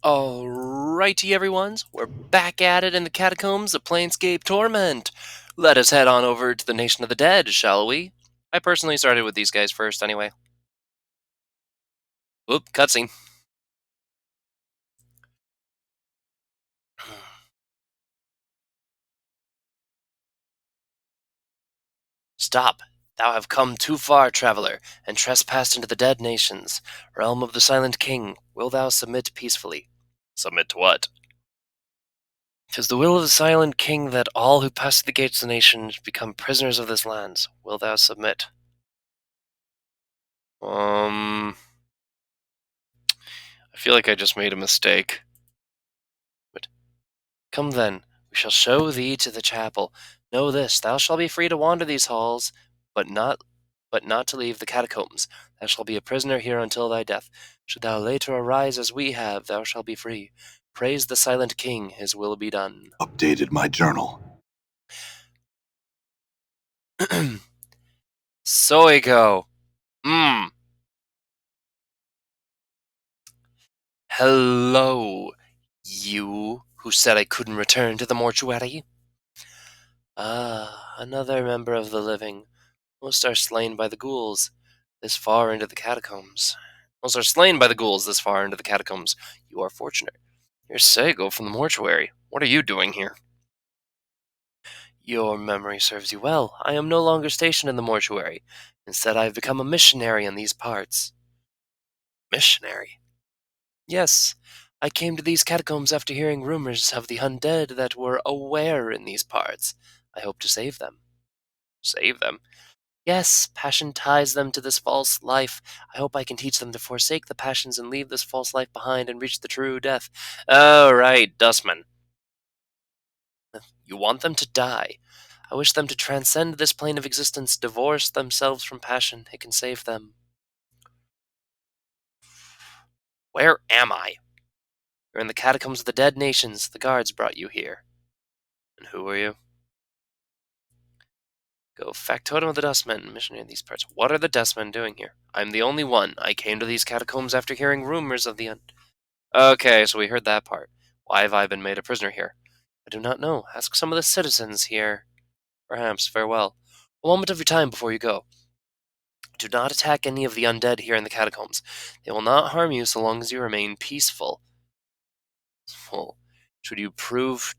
Alrighty, everyones, we're back at it in the catacombs of Planescape Torment. Let us head on over to the Nation of the Dead, shall we? I personally started with these guys first, anyway. Oop, cutscene. Stop! Thou have come too far, traveler, and trespassed into the Dead Nations, realm of the Silent King. Will thou submit peacefully? Submit to what? 'Tis the will of the Silent King that all who pass through the gates of the nation become prisoners of this land. Will thou submit? I feel like I just made a mistake. But come then, we shall show thee to the chapel. Know this, thou shalt be free to wander these halls, but not to leave the catacombs. Thou shalt be a prisoner here until thy death. Should thou later arise as we have, thou shalt be free. Praise the Silent King, his will be done. Updated my journal. Soego. Hello, you who said I couldn't return to the mortuary. Ah, another member of the living. Most are slain by the ghouls this far into the catacombs. Most are slain by the ghouls this far into the catacombs. You are fortunate. You're Soego from the mortuary. What are you doing here? Your memory serves you well. I am no longer stationed in the mortuary. Instead, I have become a missionary in these parts. Missionary? Yes, I came to these catacombs after hearing rumors of the undead that were aware in these parts. I hope to save them. Save them? Yes, passion ties them to this false life. I hope I can teach them to forsake the passions and leave this false life behind and reach the true death. Oh, right, Dustman. You want them to die. I wish them to transcend this plane of existence, divorce themselves from passion. It can save them. Where am I? You're in the catacombs of the dead nations. The guards brought you here. And who are you? Go factotum of the Dustmen, missionary in these parts. What are the Dustmen doing here? I'm the only one. I came to these catacombs after hearing rumors of the Okay, so we heard that part. Why have I been made a prisoner here? I do not know. Ask some of the citizens here. Perhaps. Farewell. A moment of your time before you go. Do not attack any of the undead here in the catacombs. They will not harm you so long as you remain peaceful. Well, should you prove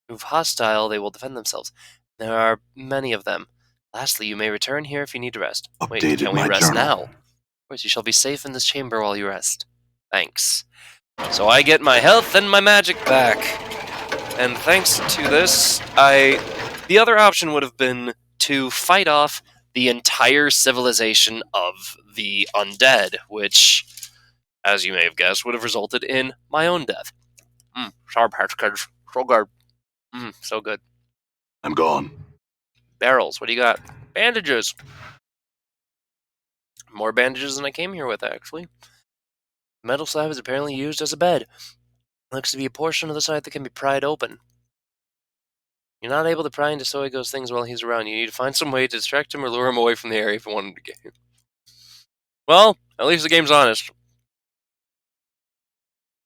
hostile, they will defend themselves. There are many of them. Lastly, you may return here if you need to rest. Wait, Updated can we my rest journal. now? Of course, you shall be safe in this chamber while you rest. Thanks. So I get my health and my magic back. And thanks to this, the other option would have been to fight off the entire civilization of the undead, which, as you may have guessed, would have resulted in my own death. Sour Patch Kids. So good. So good. I'm gone. Barrels, what do you got? Bandages. More bandages than I came here with, actually. The metal slab is apparently used as a bed. Looks to be a portion of the site that can be pried open. You're not able to pry into Soego's things while he's around. You need to find some way to distract him or lure him away from the area if you want him to get you. Well, at least the game's honest.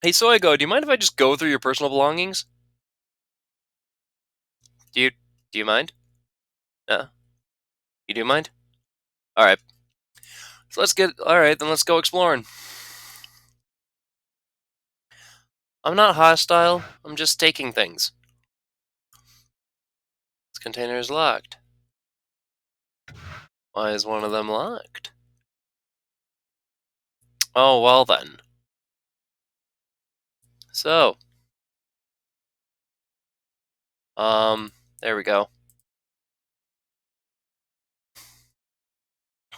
Hey, Soego, do you mind if I just go through your personal belongings? Do you mind? You do mind? Alright. So let's go exploring. I'm not hostile, I'm just taking things. This container is locked. Why is one of them locked? Oh, well then. So. There we go.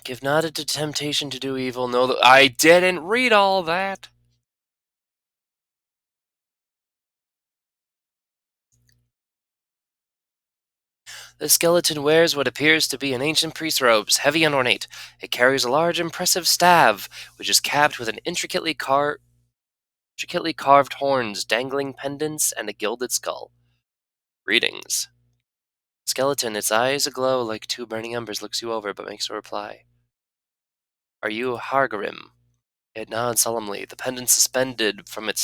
Give not into temptation to do evil. No, I didn't read all that. The skeleton wears what appears to be an ancient priest's robes, heavy and ornate. It carries a large, impressive staff, which is capped with an intricately carved horns, dangling pendants, and a gilded skull. Greetings. Skeleton, its eyes aglow like two burning embers, looks you over, but makes no reply. Are you Hargarim? It nods solemnly, the pendant suspended from its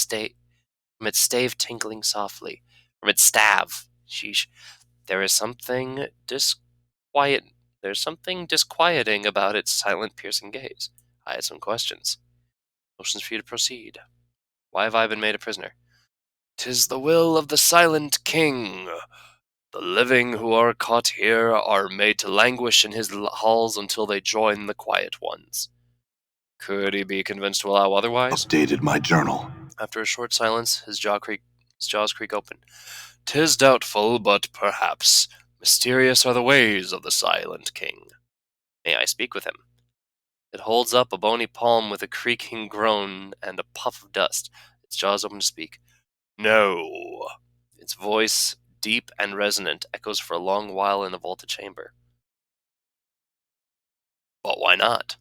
from its stave tinkling softly, from its staff. Sheesh. There is something disquiet. There's something disquieting about its silent, piercing gaze. I had some questions. Motions for you to proceed. Why have I been made a prisoner? 'Tis the will of the Silent King. The living who are caught here are made to languish in his halls until they join the quiet ones. Could he be convinced to allow otherwise? Updated my journal. After a short silence, his jaws creak open. 'Tis doubtful, but perhaps. Mysterious are the ways of the Silent King. May I speak with him? It holds up a bony palm with a creaking groan and a puff of dust. Its jaws open to speak. No. Its voice, deep and resonant, echoes for a long while in the vaulted chamber. But why not?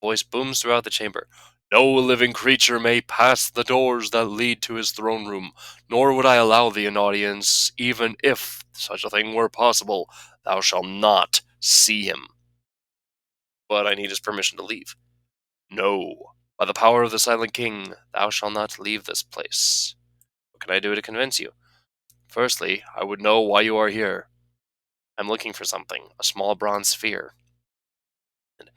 Voice booms throughout the chamber. No living creature may pass the doors that lead to his throne room, nor would I allow thee an audience, even if such a thing were possible. Thou shalt not see him. But I need his permission to leave. No. By the power of the Silent King, thou shalt not leave this place. What can I do to convince you? Firstly, I would know why you are here. I'm looking for something, a small bronze sphere. And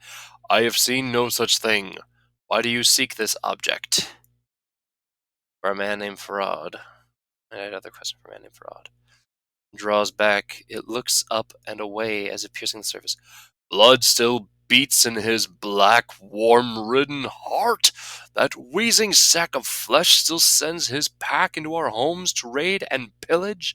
I have seen no such thing. Why do you seek this object? For a man named Farad. I had another question for a man named Farad. Draws back. It looks up and away as if piercing the surface. Blood still beats in his black, worm-ridden heart. That wheezing sack of flesh still sends his pack into our homes to raid and pillage.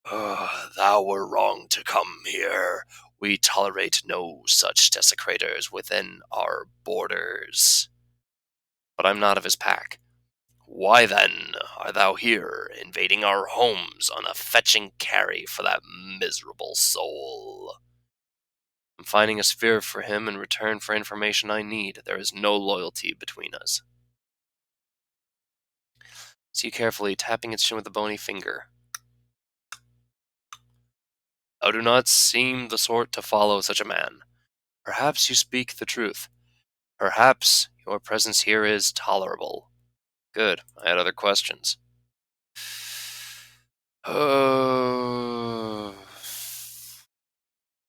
Thou were wrong to come here. We tolerate no such desecrators within our borders. But I'm not of his pack. Why then art thou here, invading our homes on a fetching carry for that miserable soul? I'm finding a sphere for him in return for information I need. There is no loyalty between us. See carefully, tapping its chin with a bony finger. Thou do not seem the sort to follow such a man. Perhaps you speak the truth. Perhaps your presence here is tolerable. Good. I had other questions. I've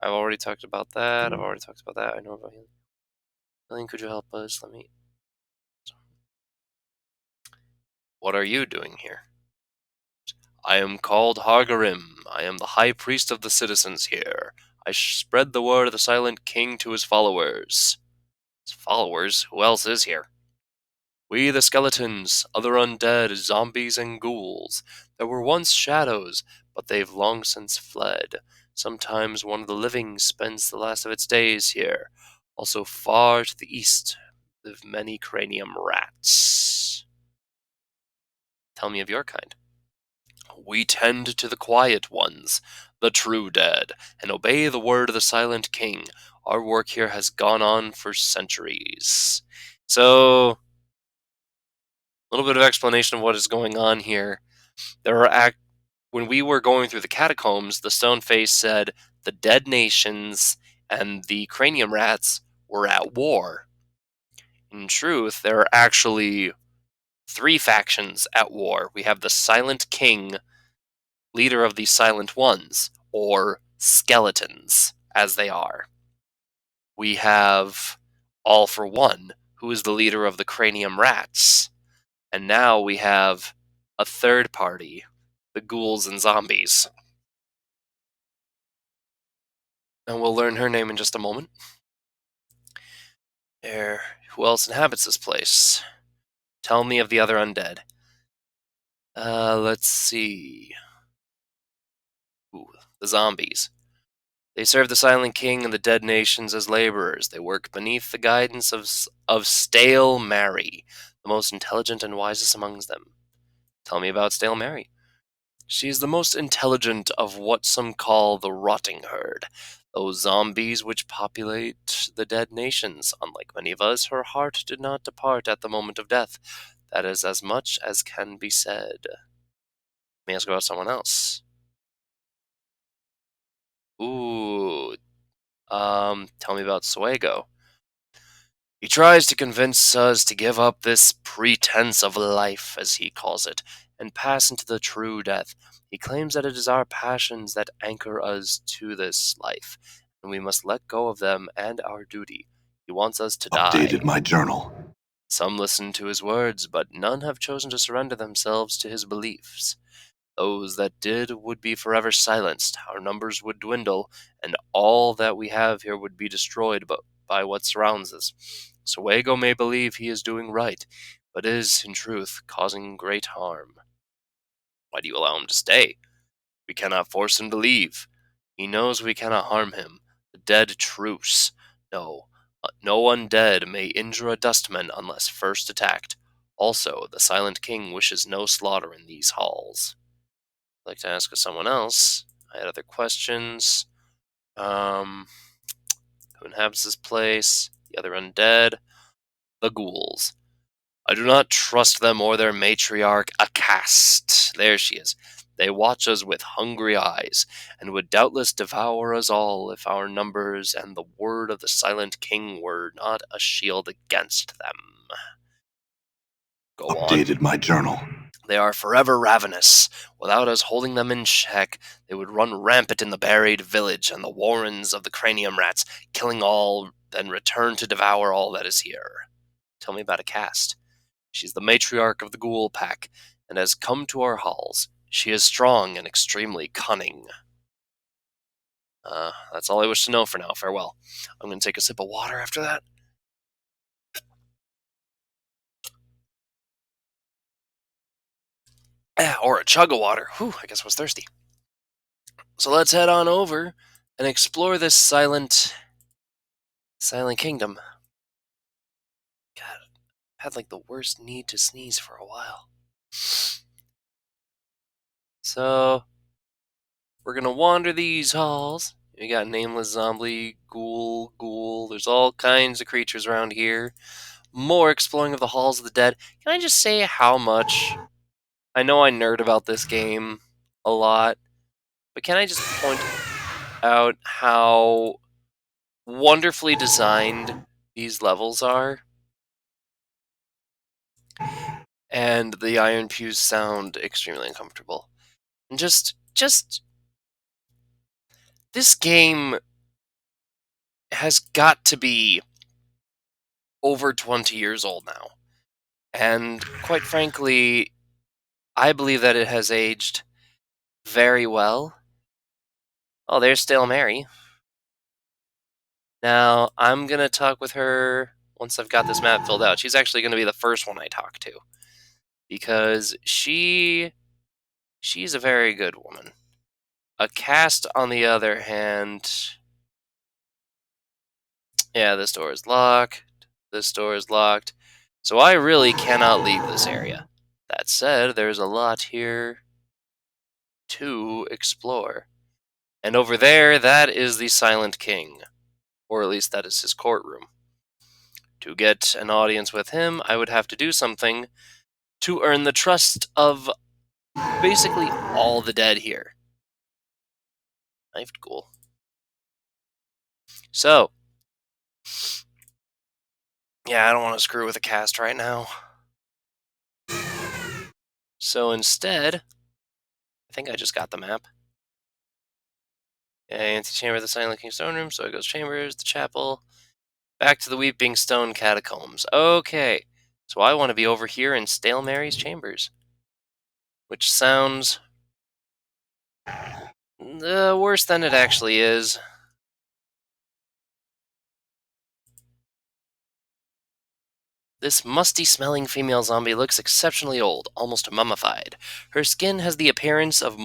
already talked about that. I know about him. Lillian, could you help us? What are you doing here? I am called Hargarim. I am the high priest of the citizens here. I spread the word of the Silent King to his followers. His followers? Who else is here? We, the skeletons, other undead, zombies, and ghouls. There were once shadows, but they've long since fled. Sometimes one of the living spends the last of its days here. Also, far to the east live many cranium rats. Tell me of your kind. We tend to the quiet ones, the true dead, and obey the word of the Silent King. Our work here has gone on for centuries. So, a little bit of explanation of what is going on here. When we were going through the catacombs, the stone face said the dead nations and the cranium rats were at war. In truth, there are actually three factions at war. We have the Silent King, leader of the Silent Ones, or skeletons, as they are. We have All for One, who is the leader of the Cranium Rats. And now we have a third party, the ghouls and zombies. And we'll learn her name in just a moment. Who else inhabits this place? Tell me of the other undead. Let's see. Ooh, the zombies. They serve the Silent King and the dead nations as laborers. They work beneath the guidance of Stale Mary, the most intelligent and wisest amongst them. Tell me about Stale Mary. She is the most intelligent of what some call the rotting herd, those zombies which populate the dead nations. Unlike many of us, her heart did not depart at the moment of death. That is as much as can be said. May I ask about someone else? Ooh, tell me about Soego. He tries to convince us to give up this pretense of life, as he calls it, and pass into the true death. He claims that it is our passions that anchor us to this life, and we must let go of them and our duty. He wants us to die. Updated my journal. Some listen to his words, but none have chosen to surrender themselves to his beliefs. Those that did would be forever silenced, our numbers would dwindle, and all that we have here would be destroyed by what surrounds us. Soego may believe he is doing right, but is, in truth, causing great harm. Why do you allow him to stay? We cannot force him to leave. He knows we cannot harm him. The dead truce. No undead may injure a dustman unless first attacked. Also, the Silent King wishes no slaughter in these halls. I'd like to ask of someone else. I had other questions. Who inhabits this place? The other undead. The ghouls. I do not trust them or their matriarch, Acast. There she is. They watch us with hungry eyes, and would doubtless devour us all if our numbers and the word of the Silent King were not a shield against them. Go on. Updated my journal. They are forever ravenous. Without us holding them in check, they would run rampant in the buried village and the warrens of the cranium rats, killing all, then return to devour all that is here. Tell me about Acast. She's the matriarch of the ghoul pack, and has come to our halls. She is strong and extremely cunning. That's all I wish to know for now. Farewell. I'm going to take a sip of water after that. Or a chug of water. Whew, I guess I was thirsty. So let's head on over and explore this silent kingdom. God, I've had like the worst need to sneeze for a while. So we're gonna wander these halls. We got nameless zombie, ghoul. There's all kinds of creatures around here. More exploring of the halls of the dead. Can I just say how much I know I nerd about this game a lot, but can I just point out how wonderfully designed these levels are? And the iron pews sound extremely uncomfortable. And just this game has got to be over 20 years old now. And quite frankly, I believe that it has aged very well. Oh, there's Stale Mary. Now, I'm going to talk with her once I've got this map filled out. She's actually going to be the first one I talk to, because she's a very good woman. Acast, on the other hand, yeah, this door is locked. This door is locked. So I really cannot leave this area. That said, there's a lot here to explore. And over there, that is the Silent King. Or at least that is his courtroom. To get an audience with him, I would have to do something to earn the trust of basically all the dead here. Knifed ghoul. So, yeah, I don't want to screw with a cast right now. So instead, I think I just got the map. Antechamber of the Silent King Stone Room, Soego's Chambers, the Chapel, back to the Weeping Stone Catacombs. Okay, so I want to be over here in Stale Mary's Chambers, which sounds worse than it actually is. This musty-smelling female zombie looks exceptionally old, almost mummified. Her skin has the appearance of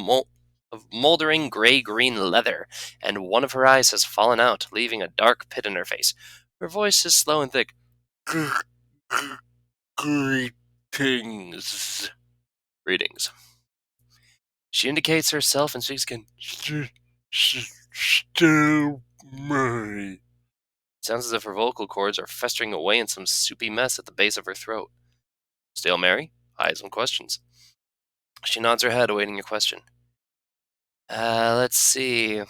moldering gray-green leather, and one of her eyes has fallen out, leaving a dark pit in her face. Her voice is slow and thick. Greetings. Greetings. She indicates herself and speaks again. Still Mary. It sounds as if her vocal cords are festering away in some soupy mess at the base of her throat. Stale Mary? I have some questions. She nods her head, awaiting your question. Let's see.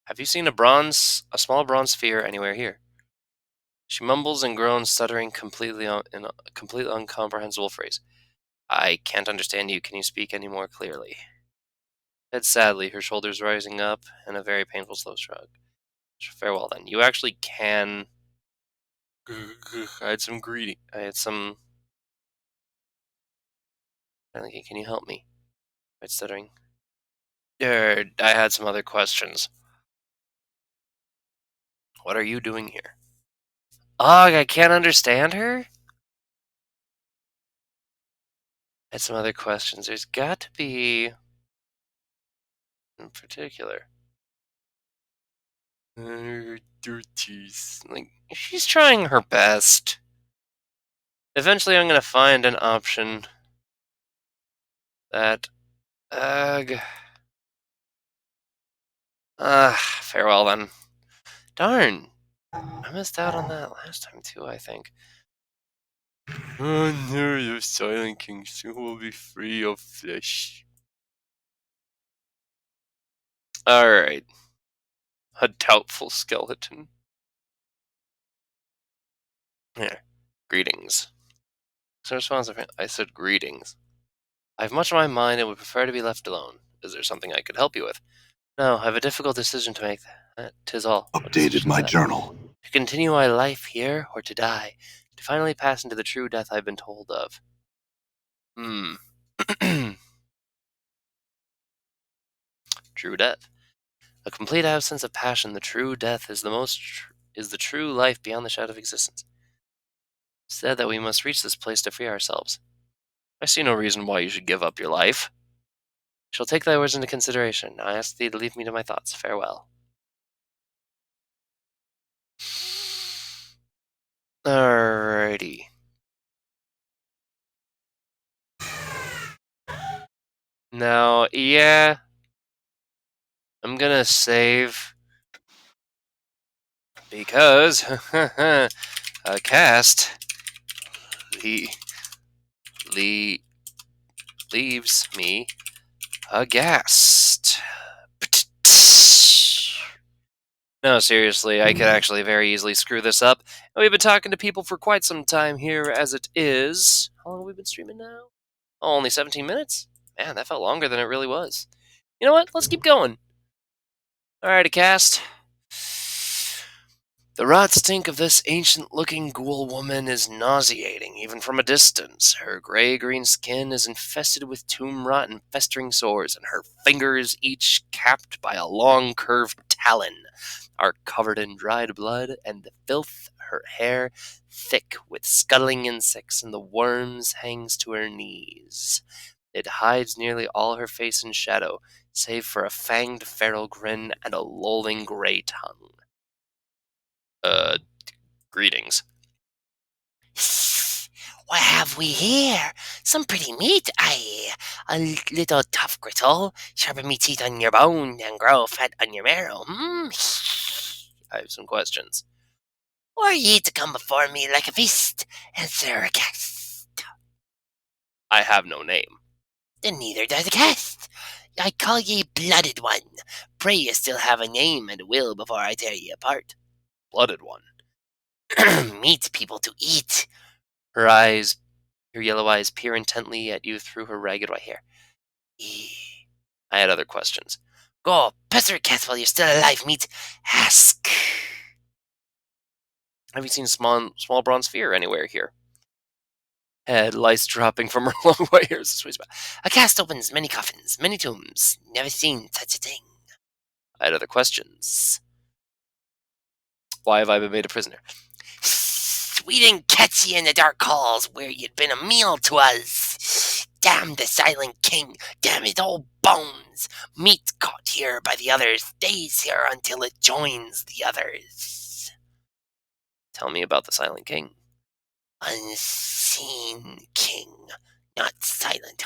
Have you seen a small bronze sphere anywhere here? She mumbles and groans, stuttering in a completely incomprehensible phrase. I can't understand you. Can you speak any more clearly? Said sadly, her shoulders rising up, and a very painful slow shrug. Farewell then. You actually can. I had some greedy. I had some. I'm thinking, can you help me? I'm stuttering. I had some other questions. What are you doing here? Ugh, I can't understand her? I had some other questions. There's got to be. In particular. Like, she's trying her best. Eventually, I'm going to find an option that. Ugh. Farewell then. Darn. I missed out on that last time too, I think. Oh no, your Silent King soon will be free of flesh. Alright. A doubtful skeleton. Yeah. Greetings. So responsive. I said greetings. I have much on my mind and would prefer to be left alone. Is there something I could help you with? No, I have a difficult decision to make. Tis all. What Updated decision is my that? journal. To continue my life here, or to die. To finally pass into the true death I've been told of. True death. A complete absence of passion. The true death is the true life beyond the shadow of existence. Said that we must reach this place to free ourselves. I see no reason why you should give up your life. I shall take thy words into consideration. I ask thee to leave me to my thoughts. Farewell. Alrighty. Now, yeah, I'm gonna save because a cast le- le- leaves me aghast. No, seriously, I could actually very easily screw this up. And we've been talking to people for quite some time here as it is. How long have we been streaming now? Oh, only 17 minutes? Man, that felt longer than it really was. You know what? Let's keep going. Alrighty, cast. The rot stink of this ancient-looking ghoul woman is nauseating, even from a distance. Her gray-green skin is infested with tomb rot and festering sores, and her fingers, each capped by a long curved talon, are covered in dried blood, and the filth, her hair, thick with scuttling insects, and the worms hangs to her knees. It hides nearly all her face in shadow, save for a fanged feral grin and a lolling gray tongue. Greetings. What have we here? Some pretty meat, aye. A little tough gristle, sharpen me teeth on your bone and grow fat on your marrow. I have some questions. Or ye to come before me like a feast, answer a cast. I have no name. Then neither does a cast. I call ye Blooded One. Pray ye still have a name and will before I tear ye apart. Blooded One. Meat people to eat. Her yellow eyes peer intently at you through her ragged white hair. I had other questions. Go, pester cast while you're still alive, meat. Ask. Have you seen a small bronze sphere anywhere here? Head, lice dropping from her long white hair. A cast opens many coffins, many tombs. Never seen such a thing. I had other questions. Why have I been made a prisoner? We didn't catch ye in the dark halls where you'd been a meal to us. Damn the Silent King, damn his old bones. Meat caught here by the others stays here until it joins the others. Tell me about the Silent King. Unseen king, not silent.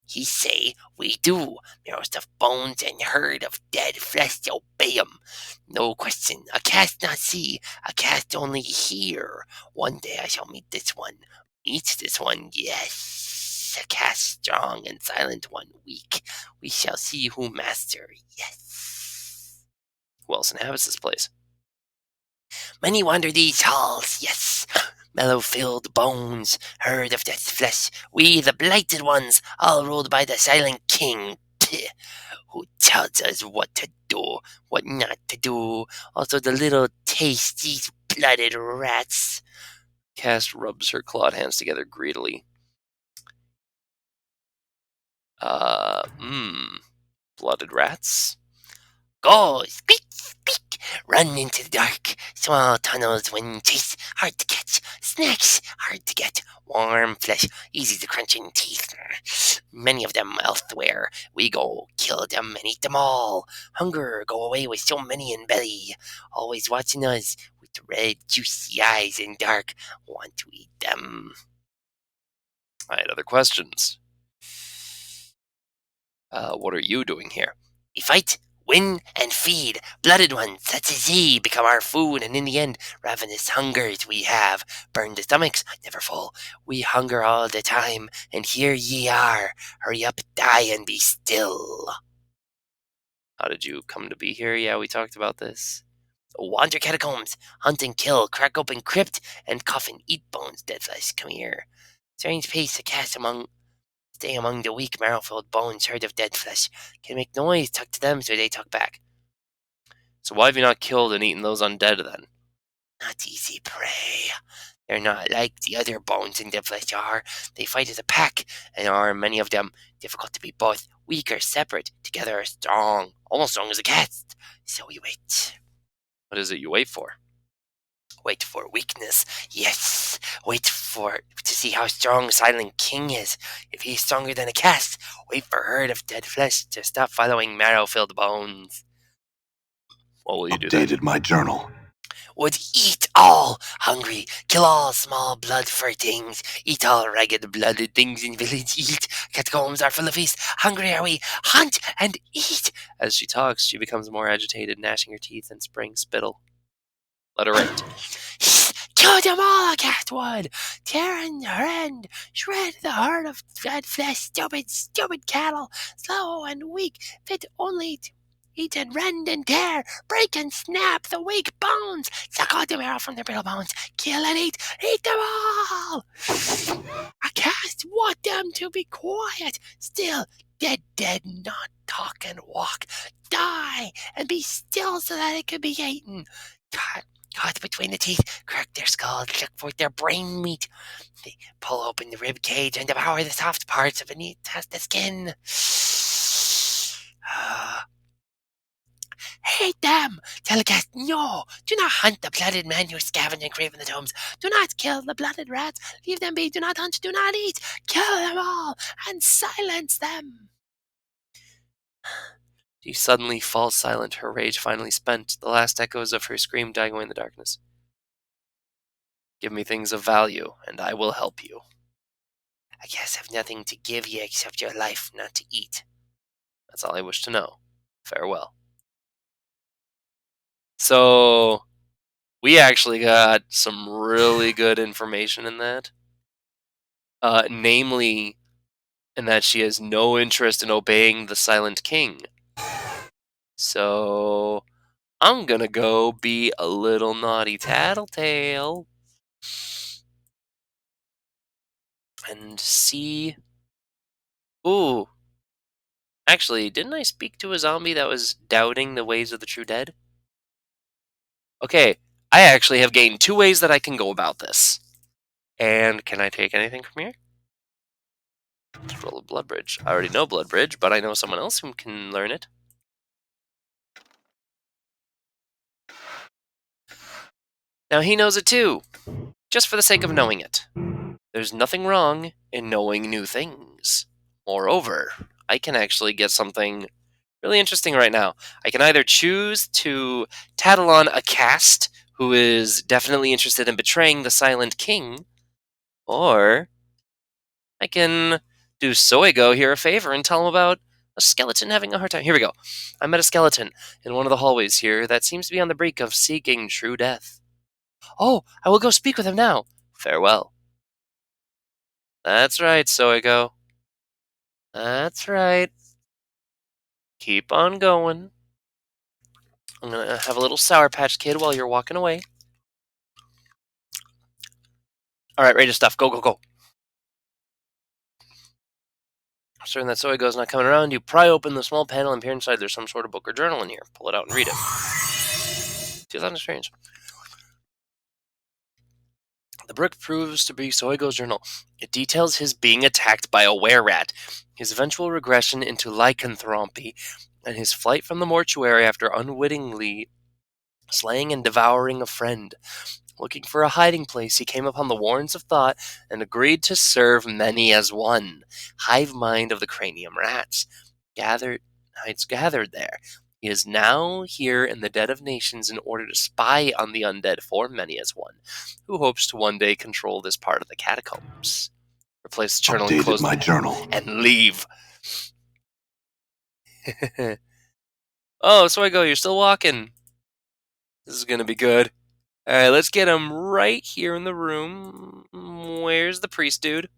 He say, we do. Mirrors of bones and herd of dead flesh obey him. No question, a cast not see, a cast only hear. One day I shall meet this one. Meet this one, yes. A cast strong and silent one weak. We shall see who master, yes. Who else inhabits this place? Many wander these halls, yes. Mellow-filled bones, herd of death's flesh, we the blighted ones, all ruled by the silent king. Pih, who tells us what to do, what not to do. Also the little tasty blooded rats. Cass rubs her clawed hands together greedily. Blooded rats? Go, squeak, squeak, run into the dark. Small tunnels when chased, hard to catch. Snacks, hard to get. Warm flesh, easy to crunch in teeth. Many of them elsewhere. We go kill them and eat them all. Hunger, go away with so many in belly. Always watching us with red, juicy eyes and dark. Want to eat them. I had other questions. What are you doing here? We fight, win, and feed. Blooded ones, such as ye, become our food, and in the end, ravenous hungers we have. Burned stomachs, never full. We hunger all the time, and here ye are. Hurry up, die, and be still. How did you come to be here? Yeah, we talked about this. Wander catacombs, hunt and kill, crack open crypt, and coffin eat bones, dead flesh. Come here. Strange pace to cast among. Stay among the weak marrow-filled bones, herd of dead flesh. Can make noise, talk to them, so they talk back. So why have you not killed and eaten those undead then? Not easy prey. They're not like the other bones in the flesh are. They fight as a pack, and are many of them difficult to be both weak or separate. Together are strong, almost strong as a cat. So we wait. What is it you wait for? Wait for weakness. Yes. Wait for to see how strong Silent King is. If he's stronger than a cat, wait for herd of dead flesh to stop following marrow-filled bones. What will you do then? Updated my journal. Would eat all hungry, kill all small blood fur things, eat all ragged blooded things in village, eat. Catacombs are full of feast, hungry are we, hunt and eat. As she talks, she becomes more agitated, gnashing her teeth and spraying spittle. Let her rant. Kill them all, Catwood! Tear and rend, shred the heart of dead flesh, stupid cattle, slow and weak, fit only to eat and rend and tear, break and snap the weak bones, suck all the marrow from their brittle bones, kill and eat them all! I cast want them to be quiet, still, dead, not talk and walk, die and be still so that it can be eaten. Caught between the teeth, crack their skulls, look for their brain meat. They pull open the rib cage and devour the soft parts beneath the skin. Hate them! Telecast, no! Do not hunt the blooded men who scavenge and crave in the tombs. Do not kill the blooded rats. Leave them be. Do not hunt. Do not eat. Kill them all and silence them. She suddenly falls silent, her rage finally spent, the last echoes of her scream dying away in the darkness. Give me things of value, and I will help you. I guess I've nothing to give you except your life, not to eat. That's all I wish to know. Farewell. So, we actually got some really good information in that. Namely, in that she has no interest in obeying the Silent King. So, I'm gonna go be a little naughty tattletale and see. Ooh. Actually, didn't I speak to a zombie that was doubting the ways of the true dead? Okay, I actually have gained 2 ways that I can go about this. And can I take anything from here? Let's roll a Blood Bridge. I already know Blood Bridge, but I know someone else who can learn it. Now he knows it too, just for the sake of knowing it. There's nothing wrong in knowing new things. Moreover, I can actually get something really interesting right now. I can either choose to tattle on a cast who is definitely interested in betraying the Silent King, or I can do Soego here a favor and tell him about a skeleton having a hard time. Here we go. I met a skeleton in one of the hallways here that seems to be on the brink of seeking true death. Oh, I will go speak with him now. Farewell. That's right, Soego. That's right. Keep on going. I'm gonna have a little Sour Patch Kid while you're walking away. Alright, ready to stuff. Go, go, go. Certain that Soego's not coming around, you pry open the small panel and peer inside. There's some sort of book or journal in here. Pull it out and read it. 2000 strange. The book proves to be Soego's journal. It details his being attacked by a were-rat, his eventual regression into lycanthropy, and his flight from the mortuary after unwittingly slaying and devouring a friend. Looking for a hiding place, he came upon the warrens of thought and agreed to serve many as one, hive mind of the cranium rats. Gathered there. He is now here in the dead of nations in order to spy on the undead for many as one, who hopes to one day control this part of the catacombs. Replace the journal and Updated close my the journal. and leave. Oh, Soego, you're still walking. This is gonna be good. Alright, let's get him right here in the room. Where's the priest dude?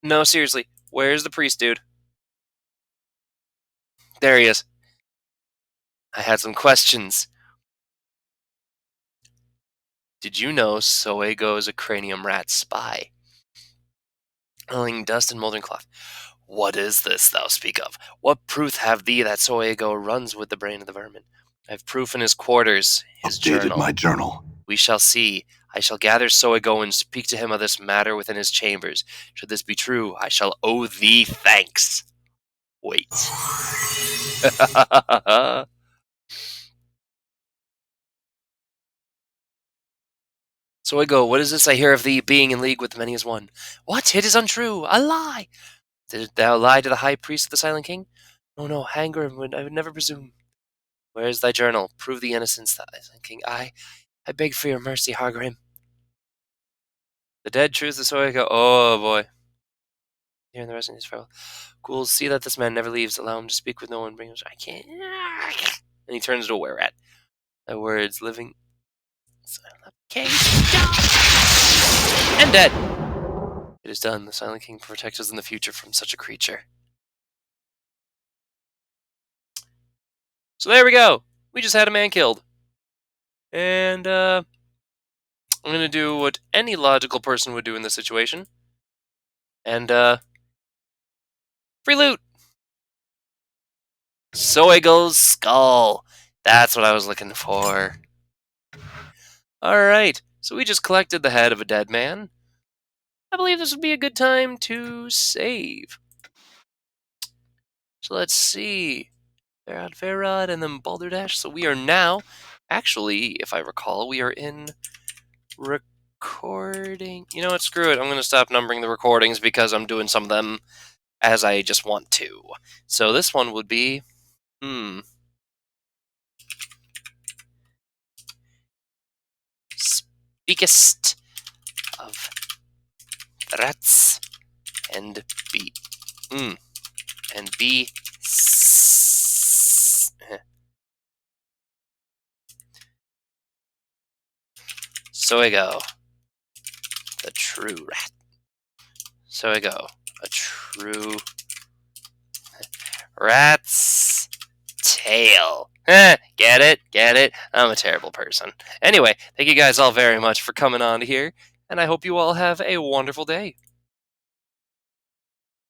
No, seriously, where's the priest dude? There he is. I had some questions. Did you know Soego is a cranium rat spy? Hurling dust and moldering cloth. What is this thou speak of? What proof have thee that Soego runs with the brain of the vermin? I have proof in his quarters, his Updated journal. my journal. We shall see. I shall gather Soego and speak to him of this matter within his chambers. Should this be true, I shall owe thee thanks. Wait. Soego, what is this I hear of thee being in league with many as one? What? It is untrue. A lie. Did thou lie to the high priest of the Silent King? No, hang him. I would never presume. Where is thy journal? Prove the innocence, the Silent King. I beg for your mercy, Hargrim. The dead truth of Soego. Oh boy. Here in the rest of his farewell. Ghouls, see that this man never leaves. Allow him to speak with no one. Bring him. I can't. And he turns to a were-rat. Thy words, living. Okay. And dead. It is done. The Silent King protects us in the future from such a creature. So there we go. We just had a man killed. And I'm going to do what any logical person would do in this situation. And free loot. Soego's skull. That's what I was looking for. Alright, so we just collected the head of a dead man. I believe this would be a good time to save. So let's see. Verad, and then Balderdash. So we are now, actually, if I recall, we are in recording. You know what, screw it. I'm going to stop numbering the recordings because I'm doing some of them as I just want to. So this one would be, Speakest of rats and be and be Soego, the true rat. Soego, a true rat's tail. Get it? Get it? I'm a terrible person. Anyway, thank you guys all very much for coming on here, and I hope you all have a wonderful day.